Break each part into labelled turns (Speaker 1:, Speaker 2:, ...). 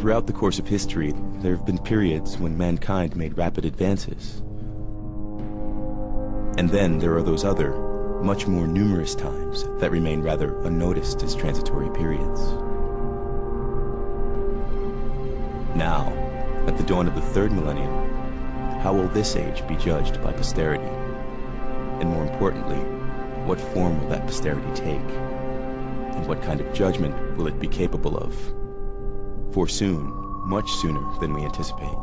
Speaker 1: Throughout the course of history, there have been periods when mankind made rapid advances. And then there are those other, much more numerous times that remain rather unnoticed as transitory periods. Now, at the dawn of the third millennium, how will this age be judged by posterity? And more importantly, what form will that posterity take? And what kind of judgment will it be capable of? For soon, much sooner than we anticipate,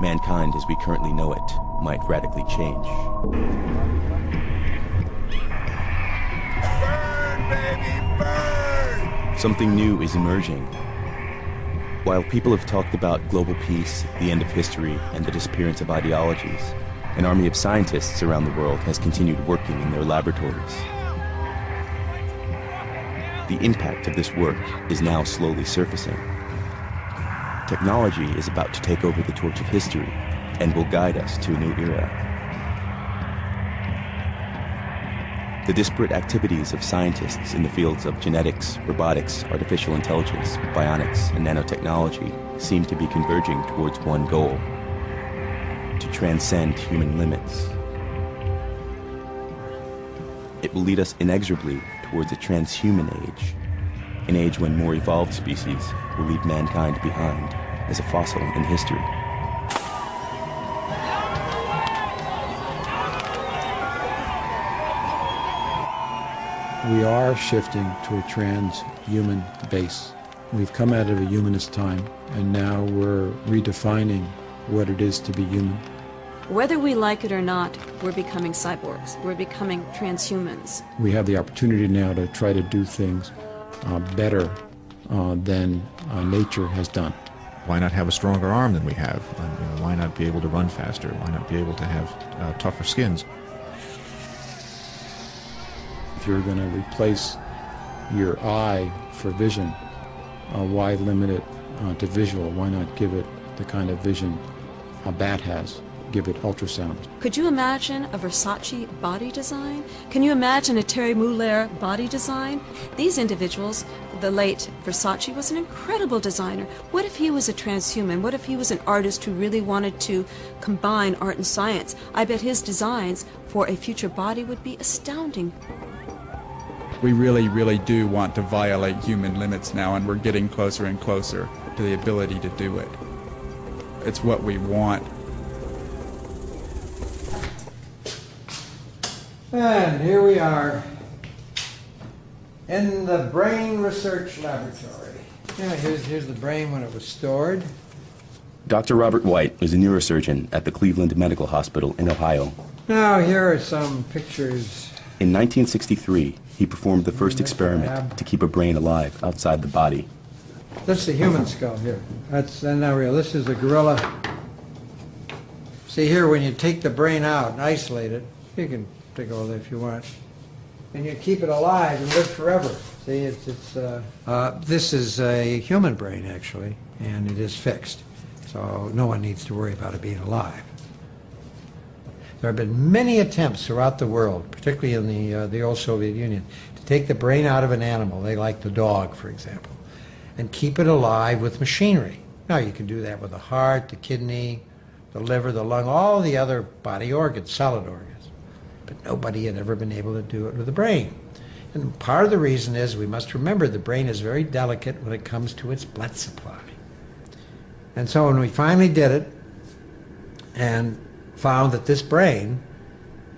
Speaker 1: mankind as we currently know it might radically change.
Speaker 2: Burn, baby, burn!
Speaker 1: Something new is emerging. While people have talked about global peace, the end of history, and the disappearance of ideologies, an army of scientists around the world has continued working in their laboratories. The impact of this work is now slowly surfacing. Technology is about to take over the torch of history and will guide us to a new era. The disparate activities of scientists in the fields of genetics, robotics, artificial intelligence, bionics, and nanotechnology seem to be converging towards one goal: to transcend human limits. It will lead us inexorably towards a transhuman age, an age when more evolved species will leave mankind behind as a fossil in history.
Speaker 3: We are shifting to a transhuman base. We've come out of a humanist time, and now we're redefining what it is to be human.
Speaker 4: Whether we like it or not, we're becoming cyborgs. We're becoming transhumans.
Speaker 3: We have the opportunity now to try to do things better than nature has done.
Speaker 5: Why not have a stronger arm than we have? Why not be able to run faster? Why not be able to have tougher skins?
Speaker 3: If you're going to replace your eye for vision, why limit it to visual? Why not give it the kind of vision a bat has? Give it ultrasound.
Speaker 4: Could you imagine a Versace body design? Can you imagine a Terry Mugler body design? These individuals, the late Versace was an incredible designer. What if he was a transhuman? What if he was an artist who really wanted to combine art and science? I bet his designs for a future body would be astounding.
Speaker 6: We really, really do want to violate human limits now, and we're getting closer and closer to the ability to do it. It's what we want.
Speaker 7: And here we are in the brain research laboratory. Yeah, here's the brain when it was stored.
Speaker 1: Dr. Robert White was a neurosurgeon at the Cleveland Medical Hospital in Ohio.
Speaker 7: Now here are some pictures.
Speaker 1: In 1963, he performed the first experiment to keep a brain alive outside the body.
Speaker 7: This is the human skull here. That's not real. This is a gorilla. See here, when you take the brain out and isolate it, you can take all that if you want, and you keep it alive and live forever. See, this is a human brain actually, and it is fixed, so no one needs to worry about it being alive. There have been many attempts throughout the world, particularly in the old Soviet Union, to take the brain out of an animal, they like the dog, for example, and keep it alive with machinery. Now you can do that with the heart, the kidney, the liver, the lung, all the other body organs, solid organs. But nobody had ever been able to do it with the brain. And part of the reason is we must remember the brain is very delicate when it comes to its blood supply. And so when we finally did it and found that this brain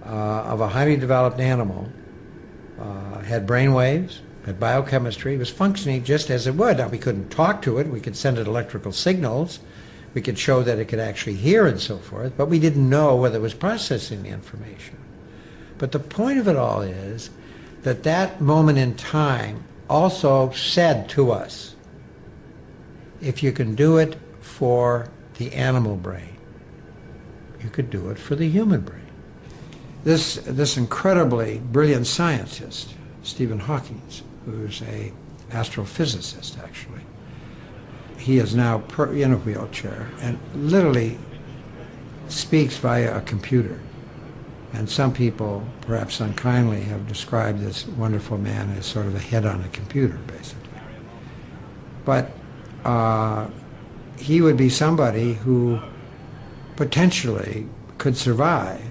Speaker 7: of a highly developed animal had brain waves, had biochemistry, was functioning just as it would. Now we couldn't talk to it, we could send it electrical signals, we could show that it could actually hear and so forth, but we didn't know whether it was processing the information. But the point of it all is that that moment in time also said to us, if you can do it for the animal brain, you could do it for the human brain. This incredibly brilliant scientist, Stephen Hawking, who's an astrophysicist actually, he is now in a wheelchair and literally speaks via a computer. And some people, perhaps unkindly, have described this wonderful man as sort of a head on a computer, basically. But he would be somebody who potentially could survive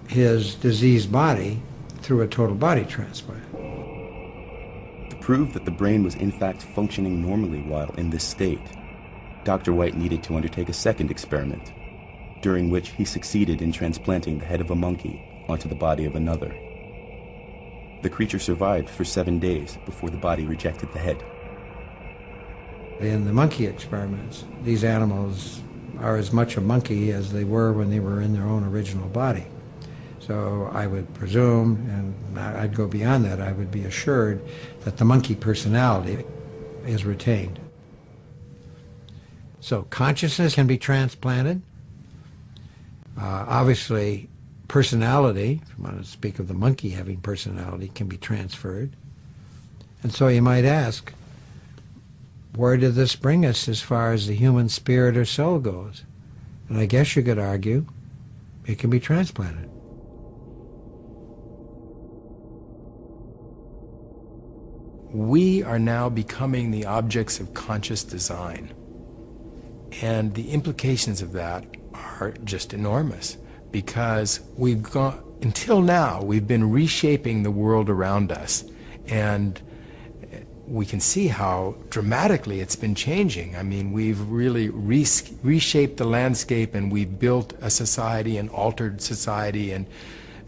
Speaker 7: his diseased body through a total body transplant.
Speaker 1: To prove that the brain was in fact functioning normally while in this state, Dr. White needed to undertake a second experiment, during which he succeeded in transplanting the head of a monkey onto the body of another. The creature survived for 7 days before the body rejected the head.
Speaker 7: In the monkey experiments, these animals are as much a monkey as they were when they were in their own original body. So I would presume, and I'd go beyond that, I would be assured that the monkey personality is retained. So consciousness can be transplanted. Obviously, personality, if you want to speak of the monkey having personality, can be transferred. And so you might ask, where did this bring us as far as the human spirit or soul goes? And I guess you could argue it can be transplanted.
Speaker 8: We are now becoming the objects of conscious design. And the implications of that are just enormous, because we've gone, until now, we've been reshaping the world around us. And we can see how dramatically it's been changing. I mean, we've really reshaped the landscape, and we've built a society and altered society and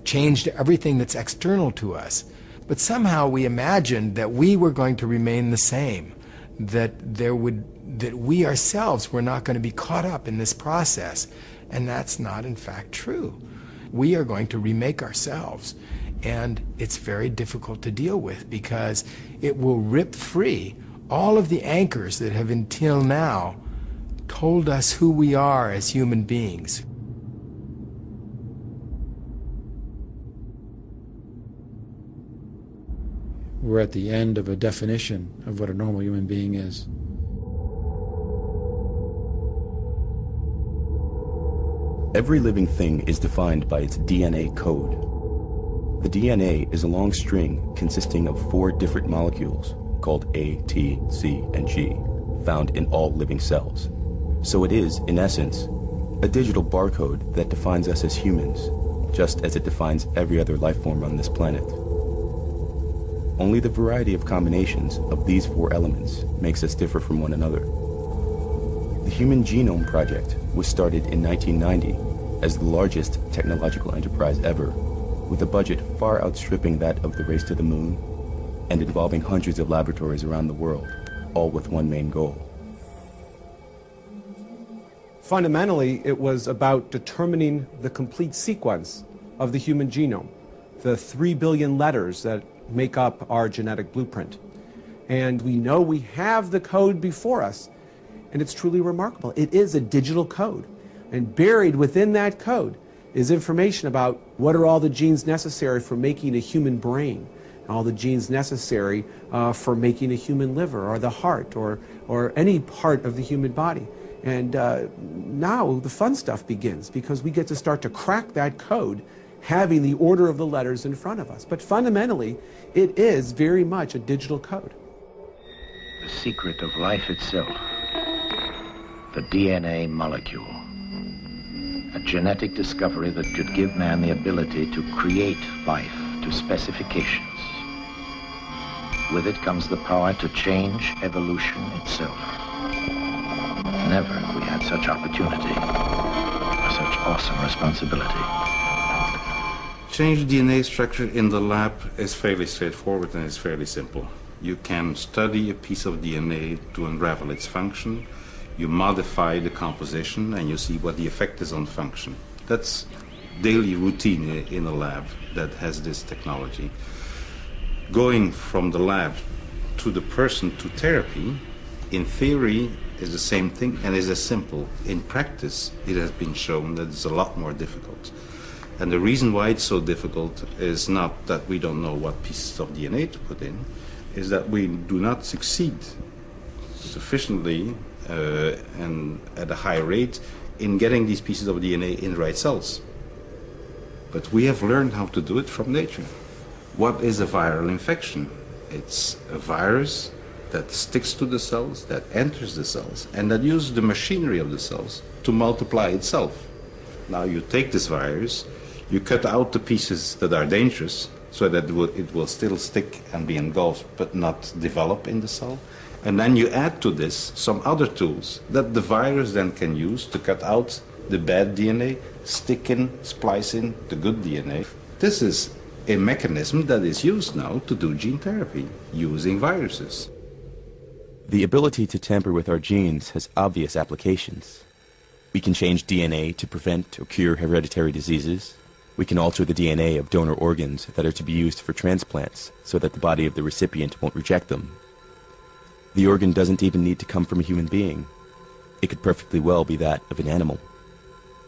Speaker 8: changed everything that's external to us. But somehow we imagined that we were going to remain the same, that we ourselves were not going to be caught up in this process. And that's not, in fact, true. We are going to remake ourselves. And it's very difficult to deal with, because it will rip free all of the anchors that have until now told us who we are as human beings.
Speaker 3: We're at the end of a definition of what a normal human being is.
Speaker 1: Every living thing is defined by its DNA code. The DNA is a long string consisting of 4 different molecules called A, T, C, and G, found in all living cells. So it is, in essence, a digital barcode that defines us as humans, just as it defines every other life form on this planet. Only the variety of combinations of these 4 elements makes us differ from one another. The Human Genome Project was started in 1990 as the largest technological enterprise ever, with a budget far outstripping that of the race to the moon, and involving hundreds of laboratories around the world, all with one main goal.
Speaker 9: Fundamentally, it was about determining the complete sequence of the human genome, the 3 billion letters that make up our genetic blueprint. And we know we have the code before us, and it's truly remarkable. It is a digital code, and buried within that code is information about what are all the genes necessary for making a human brain, all the genes necessary for making a human liver, or the heart, or any part of the human body. And now the fun stuff begins, because we get to start to crack that code, having the order of the letters in front of us. But fundamentally, it is very much a digital code.
Speaker 10: The secret of life itself, the DNA molecule, a genetic discovery that could give man the ability to create life to specifications. With it comes the power to change evolution itself. Never have we had such opportunity, or such awesome responsibility.
Speaker 11: Change DNA structure in the lab is fairly straightforward, and it's fairly simple. You can study a piece of DNA to unravel its function. You modify the composition, and you see what the effect is on function. That's daily routine in a lab that has this technology. Going from the lab to the person to therapy, in theory, is the same thing and is as simple. In practice, it has been shown that it's a lot more difficult. And the reason why it's so difficult is not that we don't know what pieces of DNA to put in, is that we do not succeed sufficiently and at a high rate in getting these pieces of DNA in the right cells. But we have learned how to do it from nature. What is a viral infection? It's a virus that sticks to the cells, that enters the cells, and that uses the machinery of the cells to multiply itself. Now you take this virus, you cut out the pieces that are dangerous, so that it will still stick and be engulfed but not develop in the cell. And then you add to this some other tools that the virus then can use to cut out the bad DNA, stick in, splice in the good DNA. This is a mechanism that is used now to do gene therapy using viruses.
Speaker 1: The ability to tamper with our genes has obvious applications. We can change DNA to prevent or cure hereditary diseases. We can alter the DNA of donor organs that are to be used for transplants so that the body of the recipient won't reject them. The organ doesn't even need to come from a human being. It could perfectly well be that of an animal.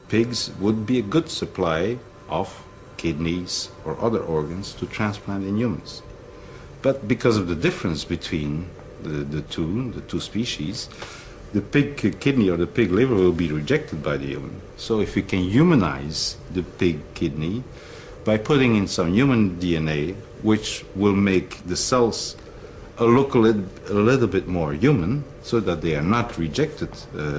Speaker 11: Pigs would be a good supply of kidneys or other organs to transplant in humans. But because of the difference between the two species, the pig kidney or the pig liver will be rejected by the human. So if we can humanize the pig kidney by putting in some human DNA, which will make the cells look a little bit more human, so that they are not rejected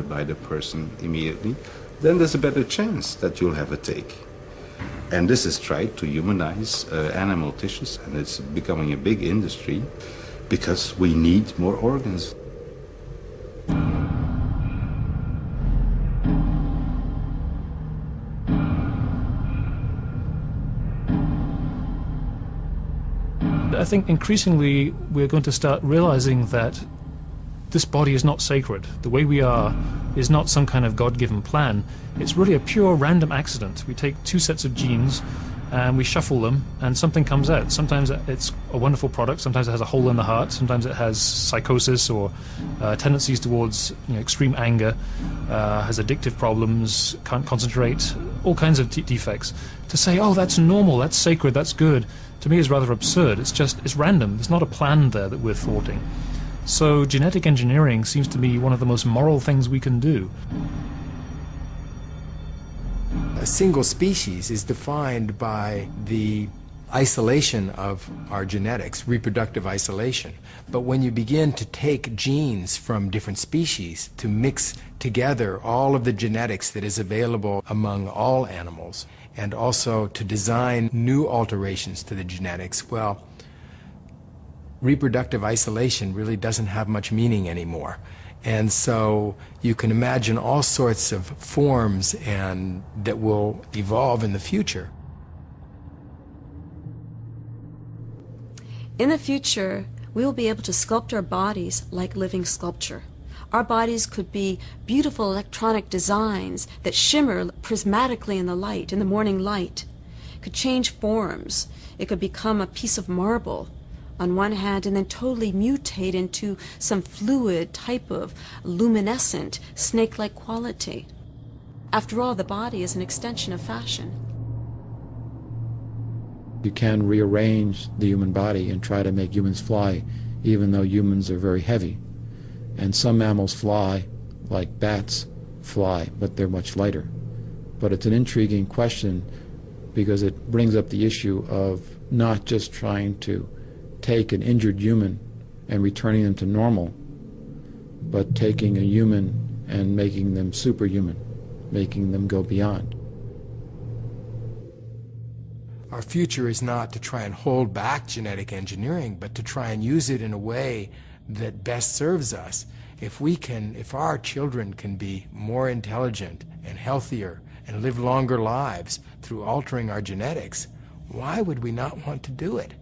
Speaker 11: by the person immediately, then there's a better chance that you'll have a take. And this is tried to humanize animal tissues, and it's becoming a big industry because we need more organs.
Speaker 12: I think increasingly we're going to start realizing that this body is not sacred. The way we are is not some kind of God-given plan. It's really a pure random accident. We take two sets of genes and we shuffle them and something comes out. Sometimes it's a wonderful product, sometimes it has a hole in the heart, sometimes it has psychosis or tendencies towards extreme anger, has addictive problems, can't concentrate, all kinds of defects. To say, oh, that's normal, that's sacred, that's good, to me is rather absurd. It's random. There's not a plan there that we're thwarting. So genetic engineering seems to me one of the most moral things we can do.
Speaker 8: A single species is defined by the isolation of our genetics, reproductive isolation. But when you begin to take genes from different species to mix together all of the genetics that is available among all animals, and also to design new alterations to the genetics, well, reproductive isolation really doesn't have much meaning anymore. And so you can imagine all sorts of forms and that will evolve in the future.
Speaker 4: In the future, we will be able to sculpt our bodies like living sculpture. Our bodies could be beautiful electronic designs that shimmer prismatically in the light, in the morning light. It could change forms. It could become a piece of marble on one hand and then totally mutate into some fluid type of luminescent, snake-like quality. After all, the body is an extension of fashion.
Speaker 3: You can rearrange the human body and try to make humans fly, even though humans are very heavy. And some mammals fly, like bats fly, but they're much lighter. But it's an intriguing question because it brings up the issue of not just trying to take an injured human and returning them to normal, but taking a human and making them superhuman, making them go beyond.
Speaker 8: Our future is not to try and hold back genetic engineering, but to try and use it in a way that best serves us. If our children can be more intelligent and healthier and live longer lives through altering our genetics, why would we not want to do it?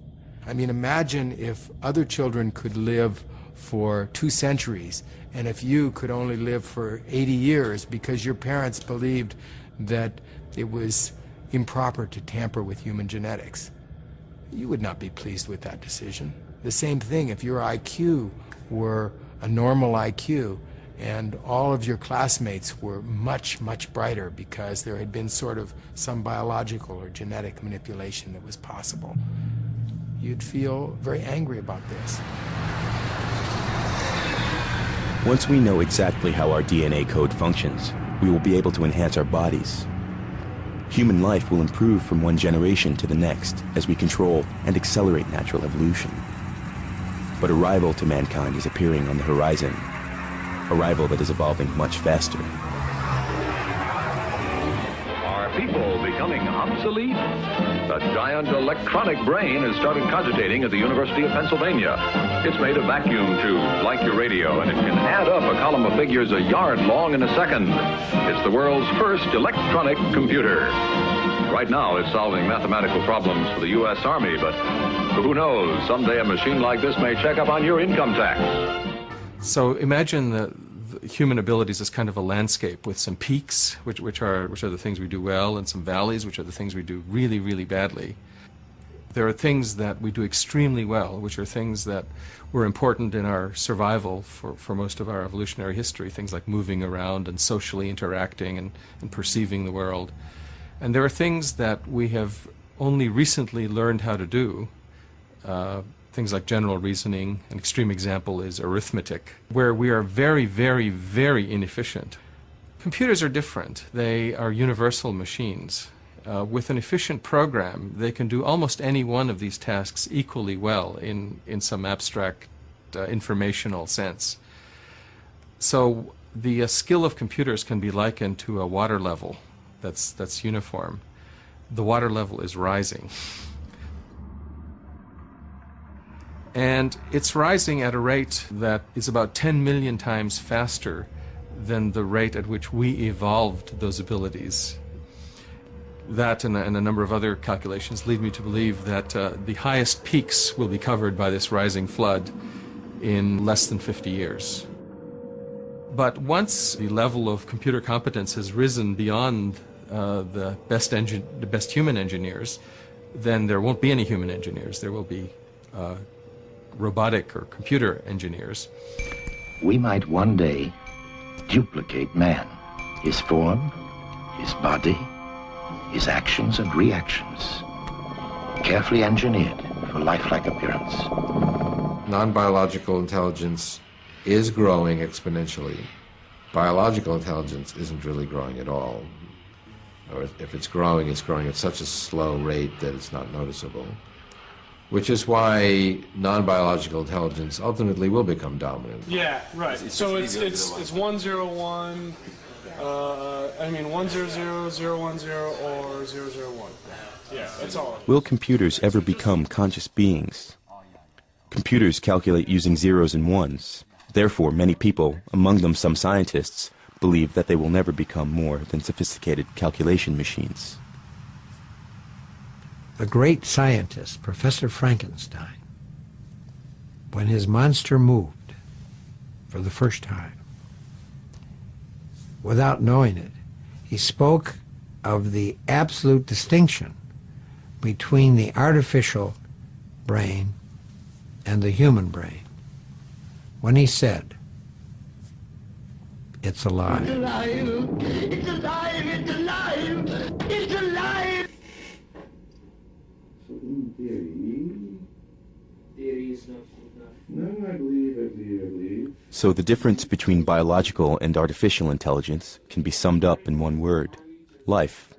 Speaker 8: I mean, imagine if other children could live for 2 centuries, and if you could only live for 80 years because your parents believed that it was improper to tamper with human genetics. You would not be pleased with that decision. The same thing if your IQ were a normal IQ and all of your classmates were much, much brighter because there had been sort of some biological or genetic manipulation that was possible. You'd feel very angry about this.
Speaker 1: Once we know exactly how our DNA code functions, we will be able to enhance our bodies. Human life will improve from one generation to the next as we control and accelerate natural evolution. But a rival to mankind is appearing on the horizon, a rival that is evolving much faster.
Speaker 13: Are people becoming obsolete? The giant electronic brain has started cogitating at the University of Pennsylvania. It's made a vacuum tube, like your radio, and it can add up a column of figures a yard long in a second. It's the world's first electronic computer. Right now, it's solving mathematical problems for the U.S. Army, but who knows, someday a machine like this may check up on your income tax.
Speaker 9: So imagine the human abilities as kind of a landscape with some peaks, which are the things we do well, and some valleys, which are the things we do really, really badly. There are things that we do extremely well, which are things that were important in our survival for most of our evolutionary history, things like moving around and socially interacting and perceiving the world. And there are things that we have only recently learned how to do, things like general reasoning. An extreme example is arithmetic, where we are very, very, very inefficient. Computers are different. They are universal machines. With an efficient program, they can do almost any one of these tasks equally well in some abstract informational sense. So the skill of computers can be likened to a water level that's uniform. The water level is rising. And it's rising at a rate that is about 10 million times faster than the rate at which we evolved those abilities. That and a number of other calculations lead me to believe that the highest peaks will be covered by this rising flood in less than 50 years. But once the level of computer competence has risen beyond the best human engineers, then there won't be any human engineers. There will be robotic or computer engineers.
Speaker 10: We might one day duplicate man, his form, his body, his actions and reactions, carefully engineered for lifelike appearance.
Speaker 14: Non-biological intelligence is growing exponentially. Biological intelligence isn't really growing at all. Or if it's growing at such a slow rate that it's not noticeable. Which is why non-biological intelligence ultimately will become dominant.
Speaker 15: Yeah, right. So it's 101, 100, 010, or 001. Yeah, that's all.
Speaker 1: Will computers ever become conscious beings? Computers calculate using zeros and ones. Therefore, many people, among them some scientists, believe that they will never become more than sophisticated calculation machines.
Speaker 7: The great scientist, Professor Frankenstein, when his monster moved for the first time, without knowing it, he spoke of the absolute distinction between the artificial brain and the human brain when he said, "It's alive."
Speaker 2: It's alive! It's alive! It's alive! It's alive!
Speaker 11: In theory is not enough. No, I believe.
Speaker 1: So the difference between biological and artificial intelligence can be summed up in one word: life.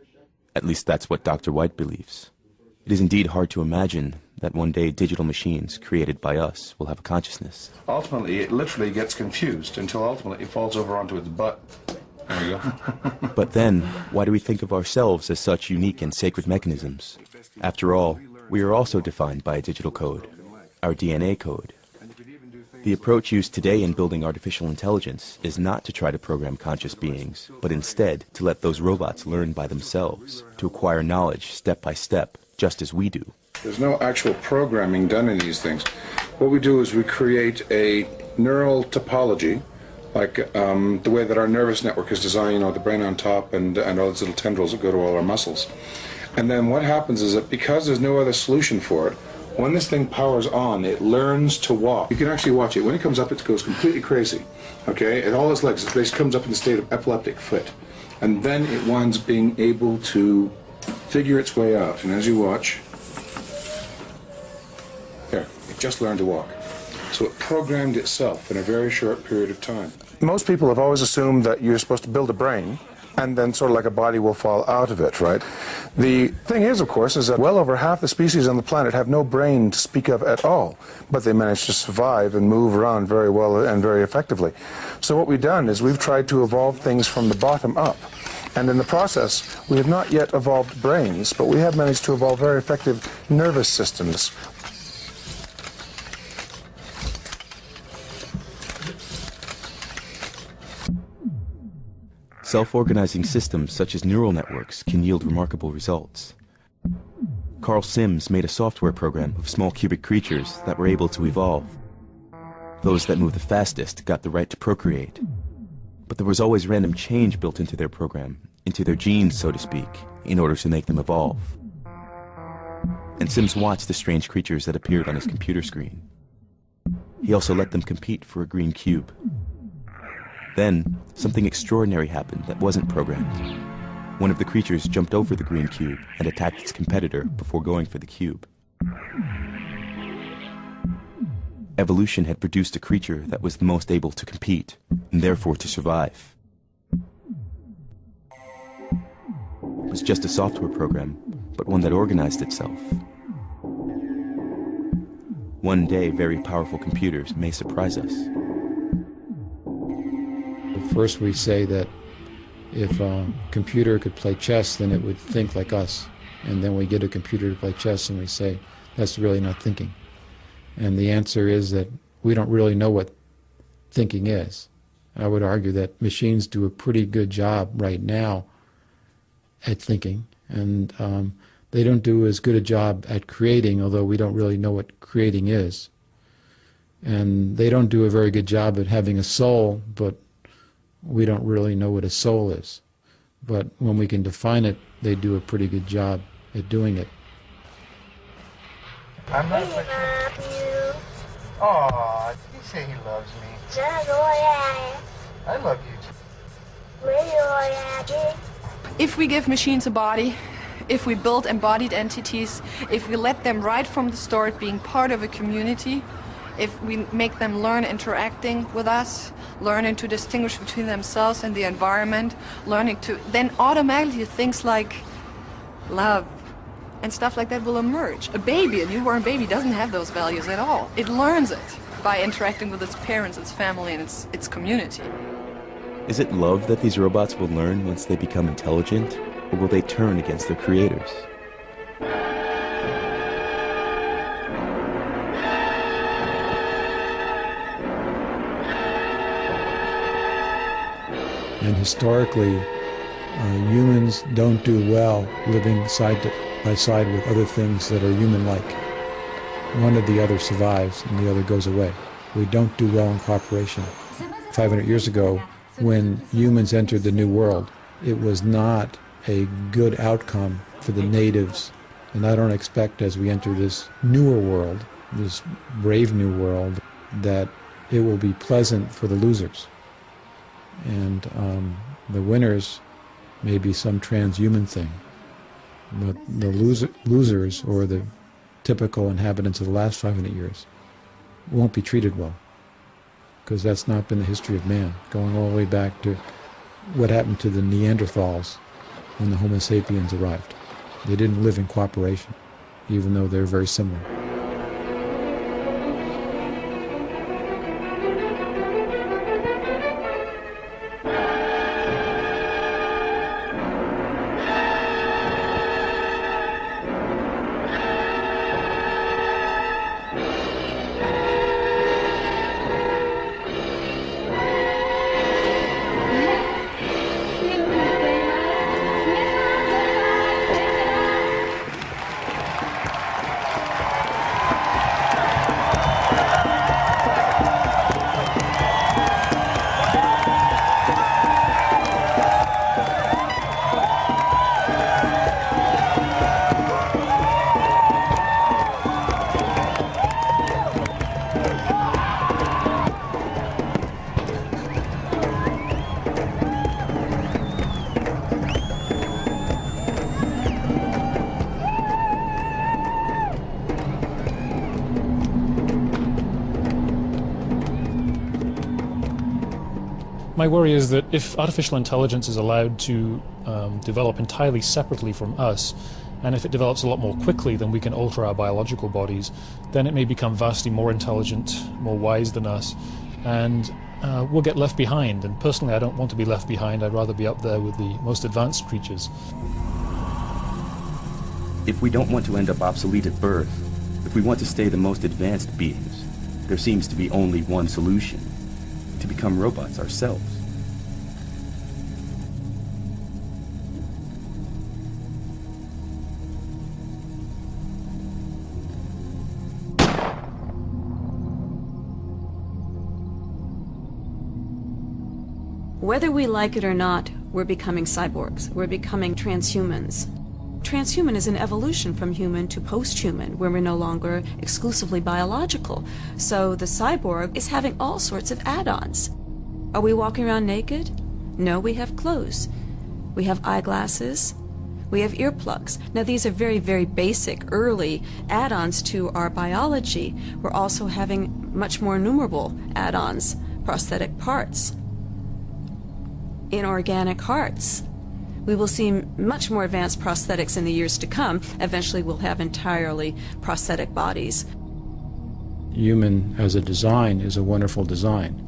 Speaker 1: At least that's what Dr. White believes. It is indeed hard to imagine that one day digital machines created by us will have a consciousness.
Speaker 16: Ultimately, it literally gets confused until ultimately it falls over onto its butt. There you go.
Speaker 1: But then, why do we think of ourselves as such unique and sacred mechanisms? After all, we are also defined by a digital code, our DNA code. The approach used today in building artificial intelligence is not to try to program conscious beings, but instead to let those robots learn by themselves, to acquire knowledge step by step, just as we do.
Speaker 16: There's no actual programming done in these things. What we do is we create a neural topology, like the way that our nervous network is designed, the brain on top and all those little tendrils that go to all our muscles. And then what happens is that because there's no other solution for it, when this thing powers on, it learns to walk. You can actually watch it. When it comes up, it goes completely crazy. Okay? And all its legs, it basically comes up in the state of epileptic fit. And then it winds being able to figure its way out. And as you watch, there, it just learned to walk. So it programmed itself in a very short period of time. Most people have always assumed that you're supposed to build a brain and then sort of like a body will fall out of it, right? The thing is, of course, is that well over half the species on the planet have no brain to speak of at all, but they manage to survive and move around very well and very effectively. So what we've done is we've tried to evolve things from the bottom up. And in the process, we have not yet evolved brains, but we have managed to evolve very effective nervous systems.
Speaker 1: Self-organizing systems such as neural networks can yield remarkable results. Carl Sims made a software program of small cubic creatures that were able to evolve. Those that moved the fastest got the right to procreate. But there was always random change built into their program, into their genes, so to speak, in order to make them evolve. And Sims watched the strange creatures that appeared on his computer screen. He also let them compete for a green cube. Then, something extraordinary happened that wasn't programmed. One of the creatures jumped over the green cube and attacked its competitor before going for the cube. Evolution had produced a creature that was the most able to compete, and therefore to survive. It was just a software program, but one that organized itself. One day, very powerful computers may surprise us.
Speaker 3: First we say that if a computer could play chess, then it would think like us. And then we get a computer to play chess and we say, that's really not thinking. And the answer is that we don't really know what thinking is. I would argue that machines do a pretty good job right now at thinking, and they don't do as good a job at creating, although we don't really know what creating is. And they don't do a very good job at having a soul, but we don't really know what a soul is. But when we can define it, they do a pretty good job at doing it.
Speaker 15: I'm not love you. Aw, did he say he loves me? I love you too.
Speaker 17: If we give machines a body, if we build embodied entities, if we let them right from the start being part of a community, if we make them learn interacting with us, learning to distinguish between themselves and the environment, learning to, then automatically things like love and stuff like that will emerge. A baby, a newborn baby, doesn't have those values at all. It learns it by interacting with its parents, its family, and its community.
Speaker 1: Is it love that these robots will learn once they become intelligent, or will they turn against their creators?
Speaker 3: And historically, humans don't do well living side by side with other things that are human-like. One or the other survives and the other goes away. We don't do well in cooperation. 500 years ago, when humans entered the New World, it was not a good outcome for the natives. And I don't expect as we enter this newer world, this brave new world, that it will be pleasant for the losers. And the winners may be some transhuman thing, but the losers, or the typical inhabitants of the last 500 years, won't be treated well, because that's not been the history of man, going all the way back to what happened to the Neanderthals when the Homo sapiens arrived. They didn't live in cooperation, even though they're very similar.
Speaker 12: My worry is that if artificial intelligence is allowed to develop entirely separately from us, and if it develops a lot more quickly than we can alter our biological bodies, then it may become vastly more intelligent, more wise than us, and we'll get left behind. And personally, I don't want to be left behind. I'd rather be up there with the most advanced creatures.
Speaker 1: If we don't want to end up obsolete at birth, if we want to stay the most advanced beings, there seems to be only one solution: to become robots ourselves.
Speaker 4: Whether we like it or not, we're becoming cyborgs. We're becoming transhumans. Transhuman is an evolution from human to post-human, where we're no longer exclusively biological. So the cyborg is having all sorts of add-ons. Are we walking around naked? No, we have clothes. We have eyeglasses. We have earplugs. Now these are very, very basic, early add-ons to our biology. We're also having much more innumerable add-ons, prosthetic parts, inorganic hearts. We will see much more advanced prosthetics in the years to come. Eventually we'll have entirely prosthetic bodies.
Speaker 3: Human as a design is a wonderful design,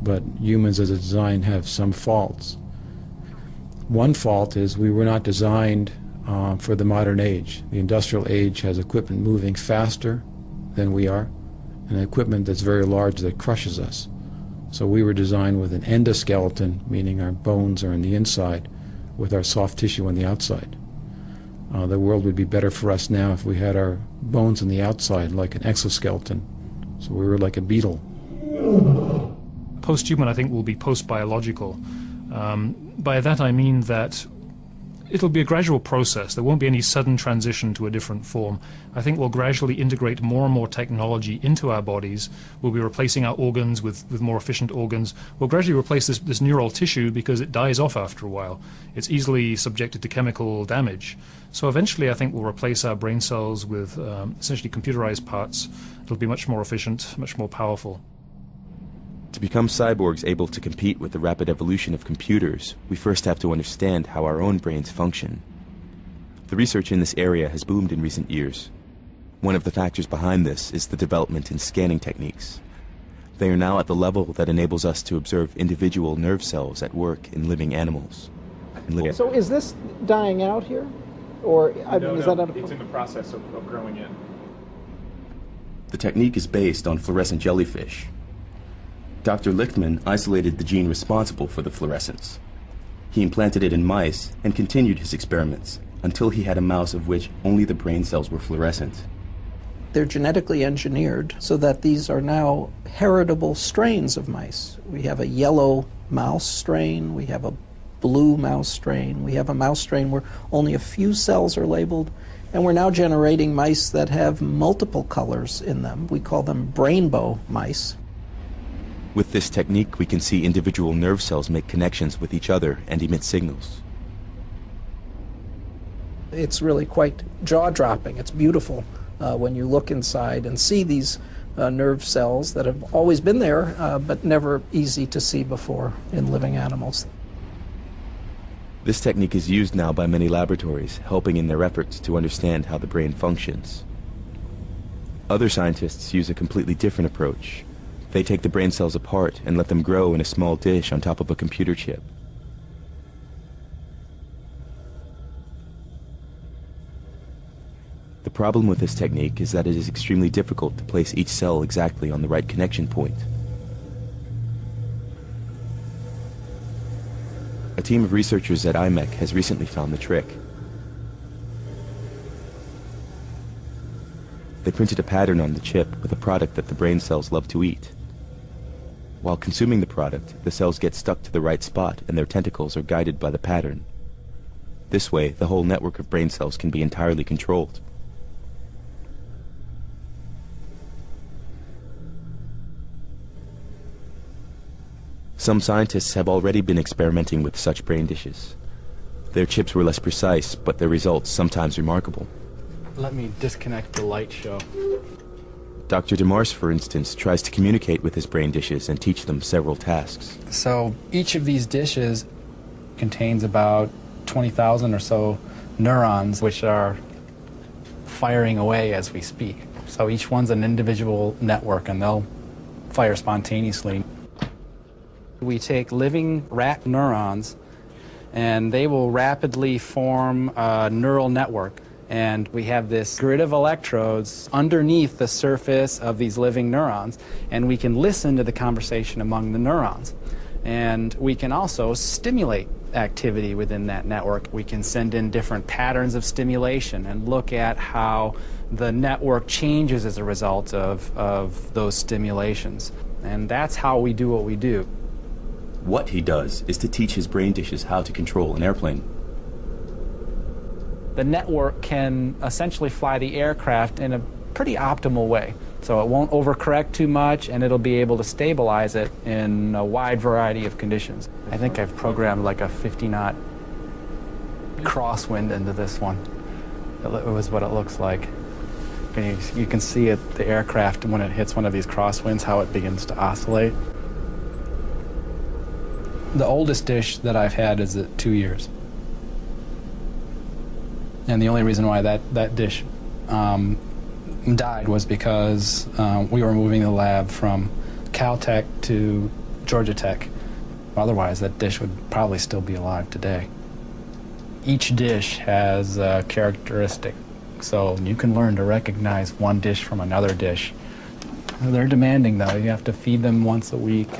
Speaker 3: but humans as a design have some faults. One fault is we were not designed for the modern age. The industrial age has equipment moving faster than we are, and equipment that's very large that crushes us. So we were designed with an endoskeleton, meaning our bones are on the inside, with our soft tissue on the outside. The world would be better for us now if we had our bones on the outside like an exoskeleton. So we were like a beetle.
Speaker 12: Post-human, I think, will be post-biological. By that I mean that it'll be a gradual process. There won't be any sudden transition to a different form. I think we'll gradually integrate more and more technology into our bodies. We'll be replacing our organs with more efficient organs. We'll gradually replace this neural tissue because it dies off after a while. It's easily subjected to chemical damage. So eventually I think we'll replace our brain cells with essentially computerized parts. It'll be much more efficient, much more powerful.
Speaker 1: To become cyborgs able to compete with the rapid evolution of computers, we first have to understand how our own brains function. The research in this area has boomed in recent years. One of the factors behind this is the development in scanning techniques. They are now at the level that enables us to observe individual nerve cells at work in living animals.
Speaker 18: So is this dying out here? Or is that
Speaker 12: it's in the process of growing in.
Speaker 1: The technique is based on fluorescent jellyfish. Dr. Lichtman isolated the gene responsible for the fluorescence. He implanted it in mice and continued his experiments until he had a mouse of which only the brain cells were fluorescent.
Speaker 18: They're genetically engineered so that these are now heritable strains of mice. We have a yellow mouse strain, we have a blue mouse strain, we have a mouse strain where only a few cells are labeled, and we're now generating mice that have multiple colors in them. We call them brainbow mice.
Speaker 1: With this technique, we can see individual nerve cells make connections with each other and emit signals.
Speaker 18: It's really quite jaw-dropping. It's beautiful when you look inside and see these nerve cells that have always been there, but never easy to see before in living animals.
Speaker 1: This technique is used now by many laboratories, helping in their efforts to understand how the brain functions. Other scientists use a completely different approach. They take the brain cells apart and let them grow in a small dish on top of a computer chip. The problem with this technique is that it is extremely difficult to place each cell exactly on the right connection point. A team of researchers at IMEC has recently found the trick. They printed a pattern on the chip with a product that the brain cells love to eat. While consuming the product, the cells get stuck to the right spot and their tentacles are guided by the pattern. This way, the whole network of brain cells can be entirely controlled. Some scientists have already been experimenting with such brain dishes. Their chips were less precise, but their results sometimes remarkable.
Speaker 19: Let me disconnect the light show.
Speaker 1: Dr. DeMars, for instance, tries to communicate with his brain dishes and teach them several tasks.
Speaker 19: So each of these dishes contains about 20,000 or so neurons, which are firing away as we speak. So each one's an individual network, and they'll fire spontaneously. We take living rat neurons, and they will rapidly form a neural network. And we have this grid of electrodes underneath the surface of these living neurons, and we can listen to the conversation among the neurons. And we can also stimulate activity within that network. We can send in different patterns of stimulation and look at how the network changes as a result of those stimulations. And that's how we do what we do.
Speaker 1: What he does is to teach his brain dishes how to control an airplane.
Speaker 19: The network can essentially fly the aircraft in a pretty optimal way. So it won't overcorrect too much, and it'll be able to stabilize it in a wide variety of conditions. I think I've programmed like a 50-knot crosswind into this one. It was what it looks like. You can see it, the aircraft, when it hits one of these crosswinds, how it begins to oscillate. The oldest dish that I've had is at 2 years. And the only reason why that dish died was because we were moving the lab from Caltech to Georgia Tech. Otherwise, that dish would probably still be alive today. Each dish has a characteristic, so you can learn to recognize one dish from another dish. They're demanding, though. You have to feed them once a week.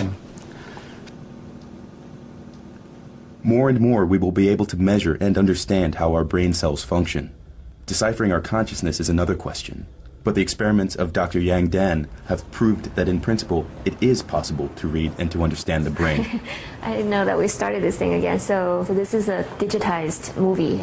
Speaker 1: More and more, we will be able to measure and understand how our brain cells function. Deciphering our consciousness is another question. But the experiments of Dr. Yang Dan have proved that in principle, it is possible to read and to understand the brain.
Speaker 20: I didn't know that we started this thing again. So this is a digitized movie.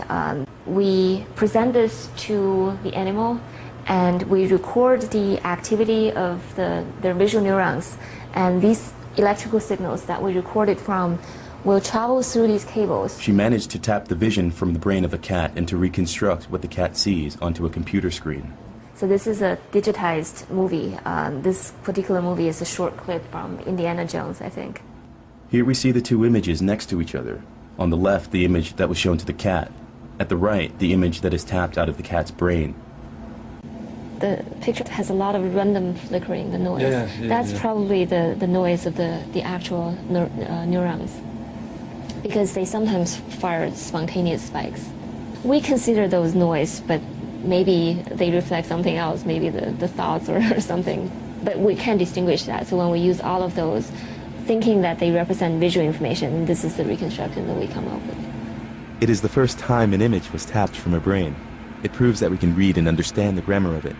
Speaker 20: We present this to the animal, and we record the activity of their visual neurons. And these electrical signals that we recorded from will travel through these cables.
Speaker 1: She managed to tap the vision from the brain of a cat and to reconstruct what the cat sees onto a computer screen.
Speaker 20: So this is a digitized movie. This particular movie is a short clip from Indiana Jones, I think.
Speaker 1: Here we see the two images next to each other. On the left, the image that was shown to the cat. At the right, the image that is tapped out of the cat's brain.
Speaker 20: The picture has a lot of random flickering, the noise. That's probably the noise of the actual neurons, because they sometimes fire spontaneous spikes. We consider those noise, but maybe they reflect something else, maybe the thoughts or something. But we can't distinguish that. So when we use all of those, thinking that they represent visual information, this is the reconstruction that we come up with.
Speaker 1: It is the first time an image was tapped from a brain. It proves that we can read and understand the grammar of it.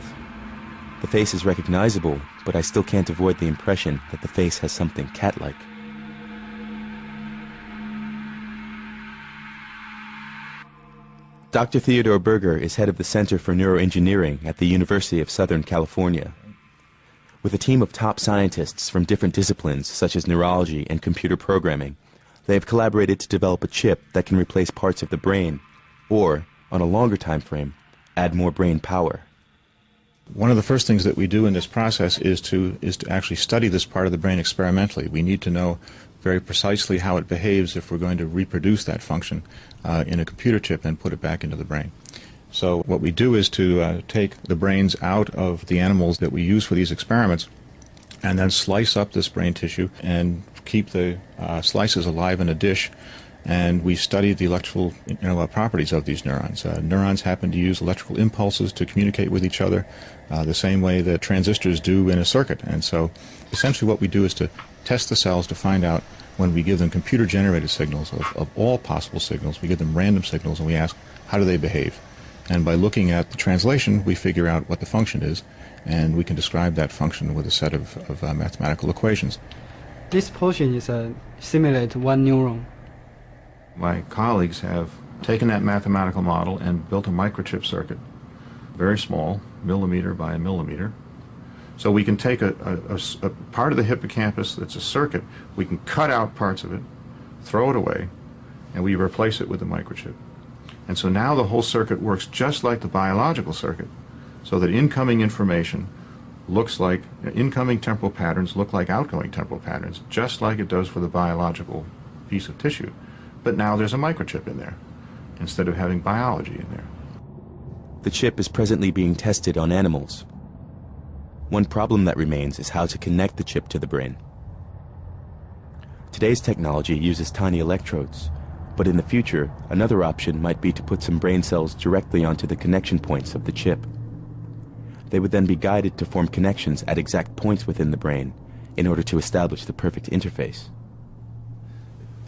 Speaker 1: The face is recognizable, but I still can't avoid the impression that the face has something cat-like. Dr. Theodore Berger is head of the Center for Neuroengineering at the University of Southern California. With a team of top scientists from different disciplines such as neurology and computer programming, they have collaborated to develop a chip that can replace parts of the brain, or, on a longer time frame, add more brain power.
Speaker 5: One of the first things that we do in this process is to actually study this part of the brain experimentally. We need to know very precisely how it behaves if we're going to reproduce that function in a computer chip and put it back into the brain. So what we do is to take the brains out of the animals that we use for these experiments and then slice up this brain tissue and keep the slices alive in a dish, and we study the electrical properties of these neurons. Neurons happen to use electrical impulses to communicate with each other the same way that transistors do in a circuit. And so essentially what we do is to test the cells to find out, when we give them computer-generated signals of all possible signals, we give them random signals and we ask, how do they behave? And by looking at the translation, we figure out what the function is, and we can describe that function with a set of mathematical equations.
Speaker 21: This portion is simulate one neuron.
Speaker 5: My colleagues have taken that mathematical model and built a microchip circuit, very small, millimeter by a millimeter. So we can take a part of the hippocampus that's a circuit, we can cut out parts of it, throw it away, and we replace it with the microchip. And so now the whole circuit works just like the biological circuit, so that incoming information looks like, incoming temporal patterns look like outgoing temporal patterns, just like it does for the biological piece of tissue. But now there's a microchip in there, instead of having biology in there.
Speaker 1: The chip is presently being tested on animals. One problem that remains is how to connect the chip to the brain. Today's technology uses tiny electrodes, but in the future, another option might be to put some brain cells directly onto the connection points of the chip. They would then be guided to form connections at exact points within the brain in order to establish the perfect interface.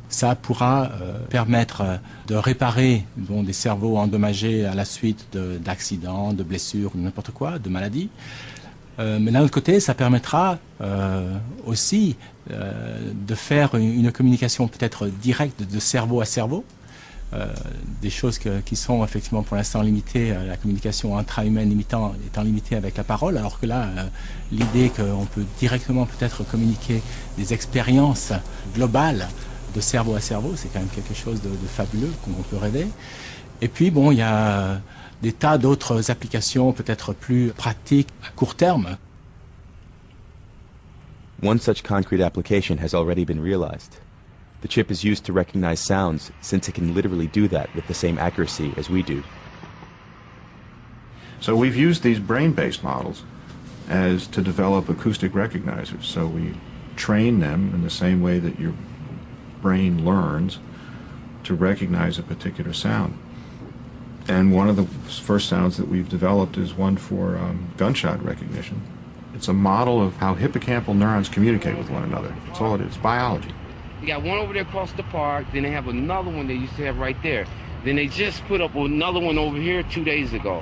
Speaker 6: Ça pourra permettre de réparer des cerveaux endommagés à la suite d'accidents, de blessures, n'importe quoi, de maladies. Mais d'un autre côté, ça permettra aussi de faire une communication peut-être directe de cerveau à cerveau. Des choses qui sont effectivement pour l'instant limitées, la communication intra-humaine étant limitée avec la parole, alors que là, l'idée qu'on peut directement peut-être communiquer des expériences globales de cerveau à cerveau, c'est quand même quelque chose de fabuleux qu'on peut rêver. Et puis bon, il y a des tas d'autres applications peut-être plus pratiques à court terme.
Speaker 1: One such concrete application has already been realized. The chip is used to recognize sounds, since it can literally do that with the same accuracy as we do.
Speaker 5: So we've used these brain-based models as to develop acoustic recognizers. So we train them in the same way that your brain learns to recognize a particular sound. And one of the first sounds that we've developed is one for gunshot recognition. It's a model of how hippocampal neurons communicate with one another. That's all it is, biology.
Speaker 22: You got one over there across the park, then they have another one they used to have right there. Then they just put up another one over here 2 days ago.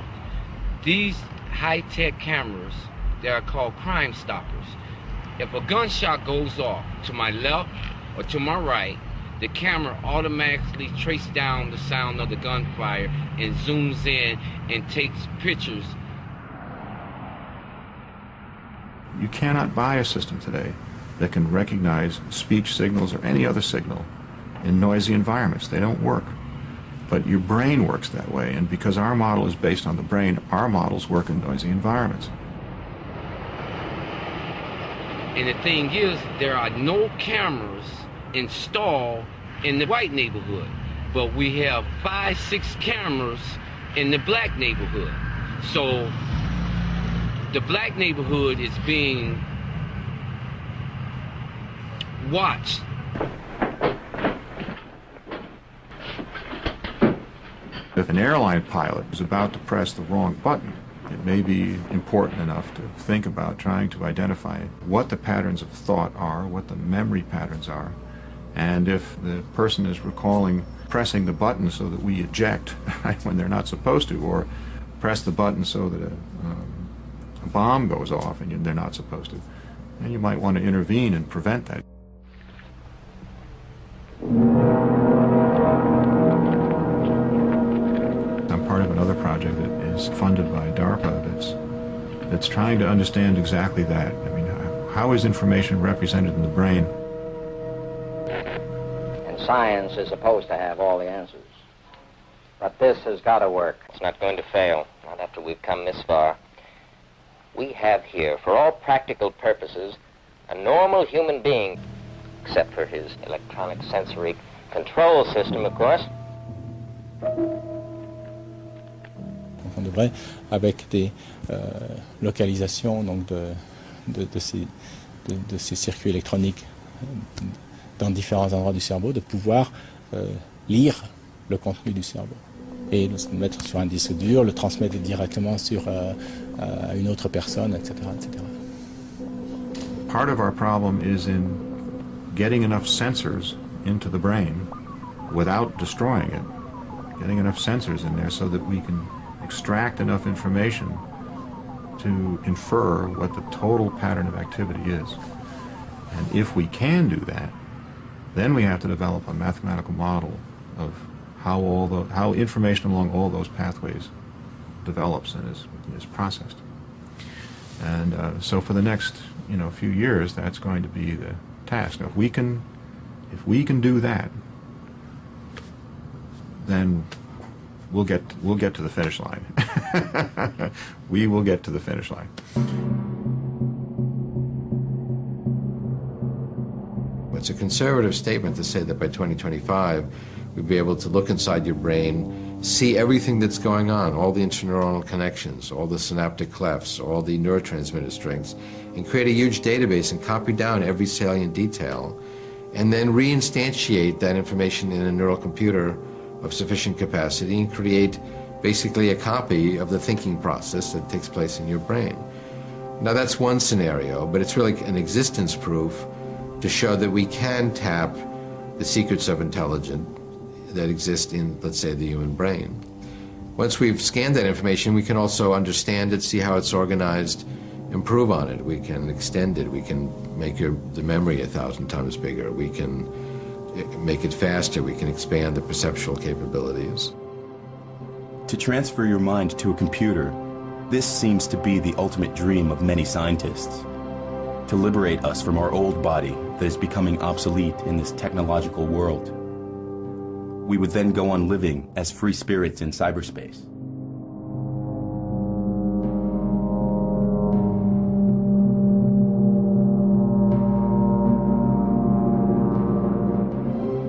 Speaker 22: These high-tech cameras, they are called Crime Stoppers. If a gunshot goes off to my left or to my right, the camera automatically traces down the sound of the gunfire and zooms in and takes pictures.
Speaker 5: You cannot buy a system today that can recognize speech signals or any other signal in noisy environments. They don't work. But your brain works that way, and because our model is based on the brain, our models work in noisy environments.
Speaker 22: And the thing is, there are no cameras installed in the white neighborhood, but we have 5, 6 cameras in the black neighborhood. So the black neighborhood is being watched.
Speaker 5: If an airline pilot is about to press the wrong button, it may be important enough to think about trying to identify what the patterns of thought are, what the memory patterns are, and if the person is recalling pressing the button so that we eject when they're not supposed to, or press the button so that a bomb goes off and they're not supposed to, then you might want to intervene and prevent that. I'm part of another project that is funded by DARPA that's trying to understand exactly that. I mean, how is information represented in the brain?
Speaker 10: And science is supposed to have all the answers. But this has got to work. It's not going to fail, not after we've come this far. We have here, for all practical purposes, a normal human being, except for his electronic sensory control system, of course.
Speaker 6: On devrait, avec des localisations donc de ces circuits électroniques dans différents endroits du cerveau, de pouvoir lire le contenu du cerveau et le mettre sur un disque dur, le transmettre directement sur à une autre personne, etc., etc.
Speaker 5: Part of our problem is in getting enough sensors into the brain without destroying it, getting enough sensors in there so that we can extract enough information to infer what the total pattern of activity is. And if we can do that, then we have to develop a mathematical model of how information along all those pathways develops and is processed. And so for the next few years, that's going to be the task. Now, if we can do that, then we'll get to the finish line. We will get to the finish line.
Speaker 14: It's a conservative statement to say that by 2025, we'll be able to look inside your brain, see everything that's going on, all the interneuronal connections, all the synaptic clefts, all the neurotransmitter strings, and create a huge database and copy down every salient detail, and then reinstantiate that information in a neural computer of sufficient capacity and create basically a copy of the thinking process that takes place in your brain. Now that's one scenario, but it's really an existence proof to show that we can tap the secrets of intelligence that exist in, let's say, the human brain. Once we've scanned that information, we can also understand it, see how it's organized, improve on it. We can extend it. We can make the memory 1,000 times bigger. We can make it faster. We can expand the perceptual capabilities.
Speaker 1: To transfer your mind to a computer, this seems to be the ultimate dream of many scientists. To liberate us from our old body that is becoming obsolete in this technological world. We would then go on living as free spirits in cyberspace.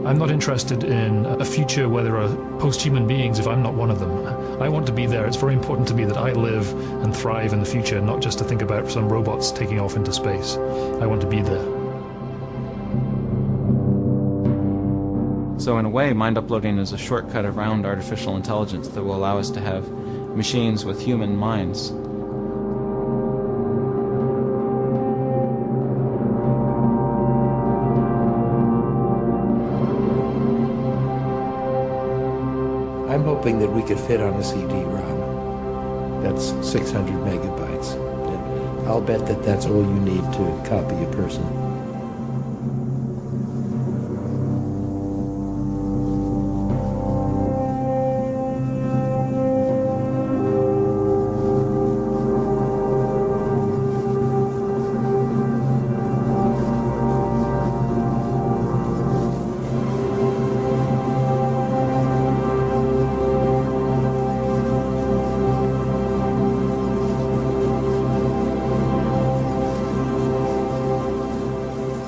Speaker 12: I'm not interested in a future where there are post-human beings if I'm not one of them. I want to be there. It's very important to me that I live and thrive in the future, not just to think about some robots taking off into space. I want to be there.
Speaker 8: So in a way, mind uploading is a shortcut around artificial intelligence that will allow us to have machines with human minds.
Speaker 13: I'm hoping that we could fit on a CD-ROM. That's 600 megabytes. And I'll bet that that's all you need to copy a person.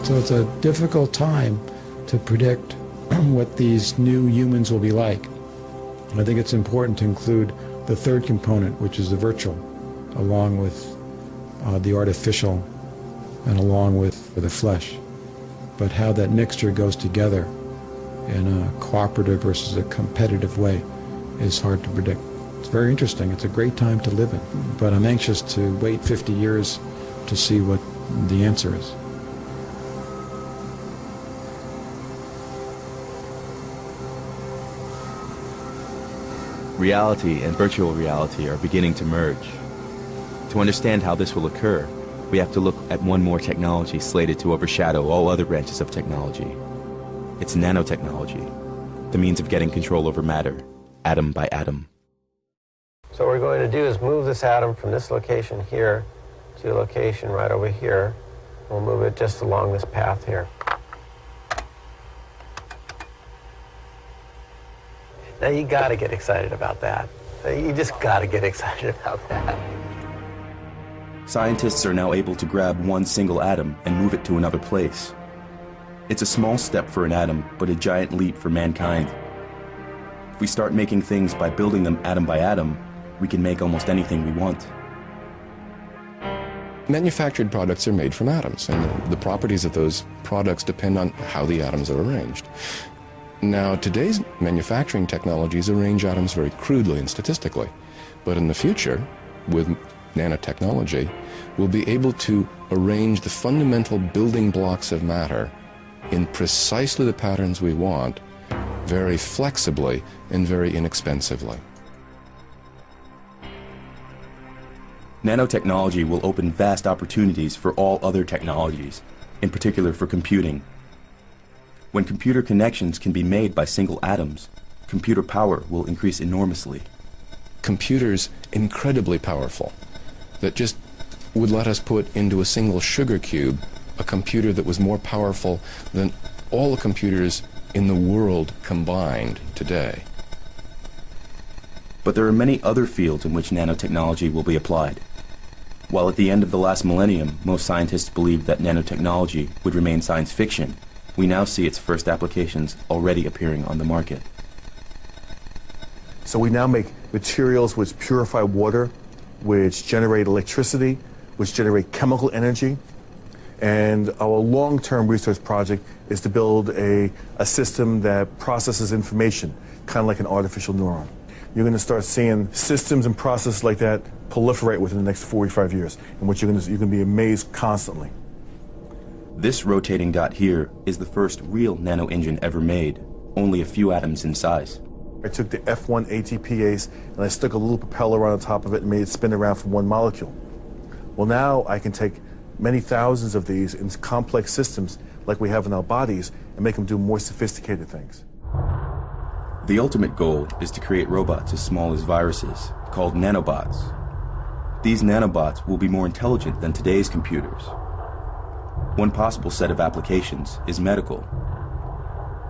Speaker 3: So it's a difficult time to predict what these new humans will be like. I think it's important to include the third component, which is the virtual, along with the artificial and along with the flesh. But how that mixture goes together in a cooperative versus a competitive way is hard to predict. It's very interesting. It's a great time to live in. But I'm anxious to wait 50 years to see what the answer is.
Speaker 1: Reality and virtual reality are beginning to merge. To understand how this will occur, we have to look at one more technology slated to overshadow all other branches of technology. It's nanotechnology, the means of getting control over matter, atom by atom.
Speaker 23: So what we're going to do is move this atom from this location here to a location right over here. We'll move it just along this path here. Now you got to get excited about that. You just got to get excited about that.
Speaker 1: Scientists are now able to grab one single atom and move it to another place. It's a small step for an atom, but a giant leap for mankind. If we start making things by building them atom by atom, we can make almost anything we want.
Speaker 24: Manufactured products are made from atoms, and the properties of those products depend on how the atoms are arranged. Now, today's manufacturing technologies arrange atoms very crudely and statistically, but in the future, with nanotechnology, we'll be able to arrange the fundamental building blocks of matter in precisely the patterns we want, very flexibly and very inexpensively.
Speaker 1: Nanotechnology will open vast opportunities for all other technologies, in particular for computing. When computer connections can be made by single atoms, computer power will increase enormously.
Speaker 24: Computers incredibly powerful that just would let us put into a single sugar cube a computer that was more powerful than all the computers in the world combined today.
Speaker 1: But there are many other fields in which nanotechnology will be applied. While at the end of the last millennium, most scientists believed that nanotechnology would remain science fiction, we now see its first applications already appearing on the market.
Speaker 2: So we now make materials which purify water, which generate electricity, which generate chemical energy. And our long-term research project is to build a system that processes information, kind of like an artificial neuron. You're going to start seeing systems and processes like that proliferate within the next 45 years, in which you're going to be amazed constantly.
Speaker 1: This rotating dot here is the first real nano engine ever made, only a few atoms in size.
Speaker 2: I took the F1 ATPase and I stuck a little propeller on the top of it and made it spin around from one molecule. Well, now I can take many thousands of these in complex systems like we have in our bodies and make them do more sophisticated things.
Speaker 1: The ultimate goal is to create robots as small as viruses, called nanobots. These nanobots will be more intelligent than today's computers. One possible set of applications is medical.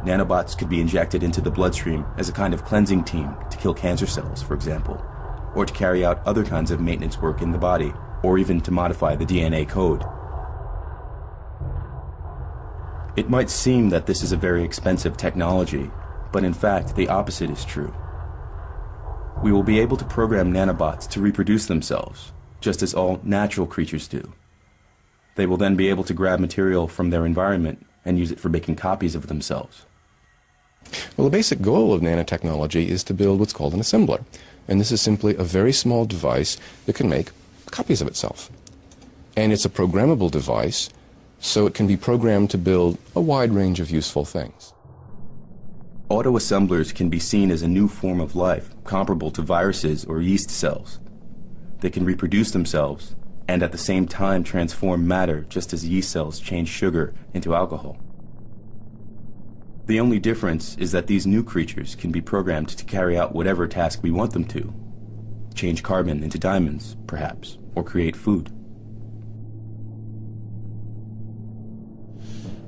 Speaker 1: Nanobots could be injected into the bloodstream as a kind of cleansing team to kill cancer cells, for example, or to carry out other kinds of maintenance work in the body, or even to modify the DNA code. It might seem that this is a very expensive technology, but in fact, the opposite is true. We will be able to program nanobots to reproduce themselves, just as all natural creatures do. They will then be able to grab material from their environment and use it for making copies of themselves.
Speaker 24: Well, the basic goal of nanotechnology is to build what's called an assembler. And this is simply a very small device that can make copies of itself. And it's a programmable device, so it can be programmed to build a wide range of useful things.
Speaker 1: Autoassemblers can be seen as a new form of life, comparable to viruses or yeast cells. They can reproduce themselves, and at the same time transform matter just as yeast cells change sugar into alcohol. The only difference is that these new creatures can be programmed to carry out whatever task we want them to. Change carbon into diamonds, perhaps, or create food.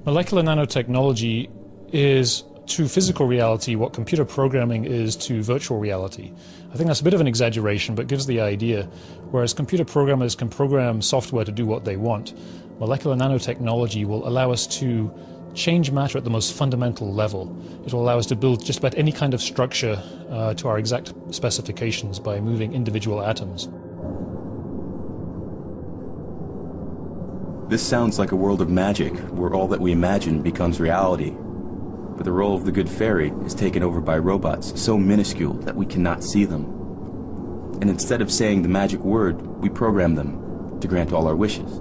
Speaker 12: Molecular nanotechnology is to physical reality what computer programming is to virtual reality. I think that's a bit of an exaggeration, but gives the idea. Whereas computer programmers can program software to do what they want, molecular nanotechnology will allow us to change matter at the most fundamental level. It will allow us to build just about any kind of structure to our exact specifications by moving individual atoms.
Speaker 1: This sounds like a world of magic, where all that we imagine becomes reality. But the role of the good fairy is taken over by robots so minuscule that we cannot see them. And instead of saying the magic word, we program them to grant all our wishes.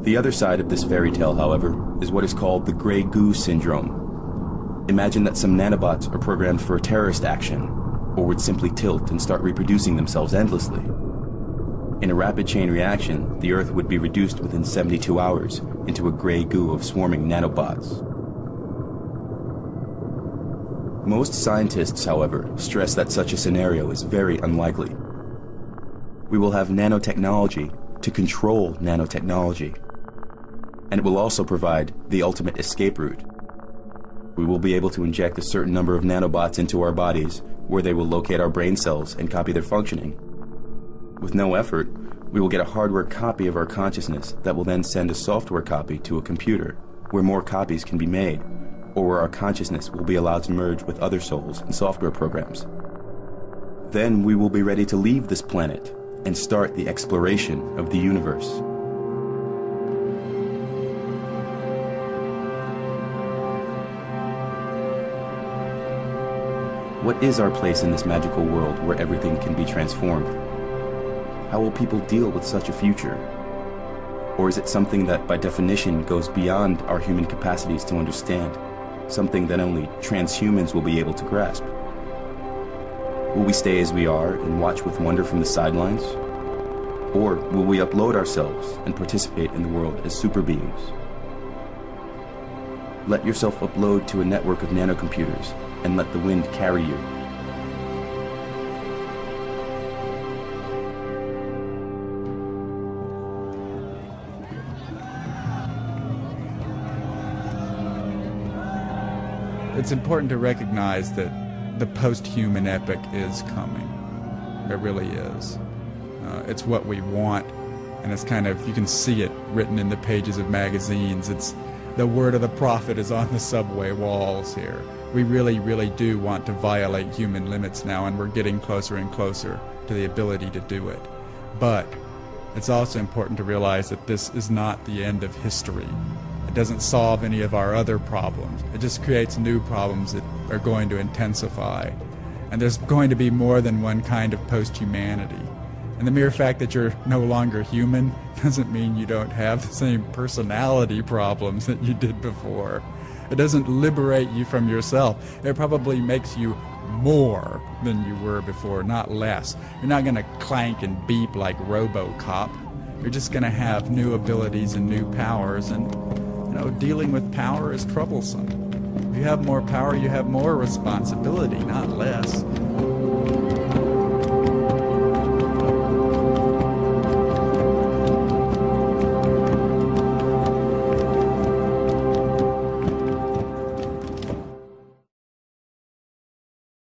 Speaker 1: The other side of this fairy tale, however, is what is called the gray goo syndrome. Imagine that some nanobots are programmed for a terrorist action, or would simply tilt and start reproducing themselves endlessly. In a rapid chain reaction, the Earth would be reduced within 72 hours into a gray goo of swarming nanobots. Most scientists, however, stress that such a scenario is very unlikely. We will have nanotechnology to control nanotechnology, and it will also provide the ultimate escape route. We will be able to inject a certain number of nanobots into our bodies, where they will locate our brain cells and copy their functioning. With no effort, we will get a hardware copy of our consciousness that will then send a software copy to a computer, where more copies can be made, or where our consciousness will be allowed to merge with other souls and software programs. Then we will be ready to leave this planet and start the exploration of the universe. What is our place in this magical world where everything can be transformed? How will people deal with such a future? Or is it something that by definition goes beyond our human capacities to understand? Something that only transhumans will be able to grasp? Will we stay as we are and watch with wonder from the sidelines? Or will we upload ourselves and participate in the world as super beings? Let yourself upload to a network of nanocomputers and let the wind carry you.
Speaker 7: It's important to recognize that the post-human epoch is coming. It really is. It's what we want, and it's kind of, you can see it written in the pages of magazines. It's the word of the prophet is on the subway walls here. We really, really do want to violate human limits now, and we're getting closer and closer to the ability to do it. But it's also important to realize that this is not the end of history. It doesn't solve any of our other problems. It just creates new problems that are going to intensify. And there's going to be more than one kind of post-humanity. And the mere fact that you're no longer human doesn't mean you don't have the same personality problems that you did before. It doesn't liberate you from yourself. It probably makes you more than you were before, not less. You're not going to clank and beep like RoboCop. You're just going to have new abilities and new powers, and dealing with power is troublesome. If you have more power, you have more responsibility, not less.